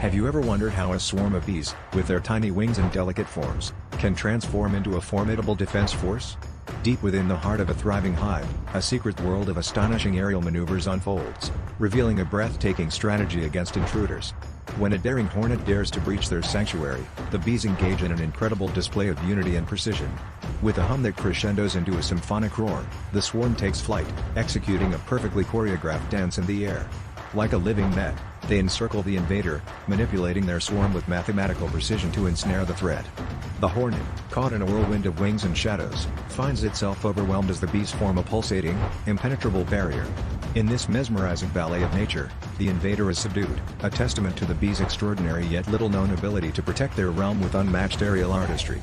Have you ever wondered how a swarm of bees, with their tiny wings and delicate forms, can transform into a formidable defense force? Deep within the heart of a thriving hive, a secret world of astonishing aerial maneuvers unfolds, revealing a breathtaking strategy against intruders. When a daring hornet dares to breach their sanctuary, the bees engage in an incredible display of unity and precision. With a hum that crescendos into a symphonic roar, the swarm takes flight, executing a perfectly choreographed dance in the air. Like a living net, they encircle the invader, manipulating their swarm with mathematical precision to ensnare the threat. The hornet, caught in a whirlwind of wings and shadows, finds itself overwhelmed as the bees form a pulsating, impenetrable barrier. In this mesmerizing ballet of nature, the invader is subdued, a testament to the bees' extraordinary yet little-known ability to protect their realm with unmatched aerial artistry.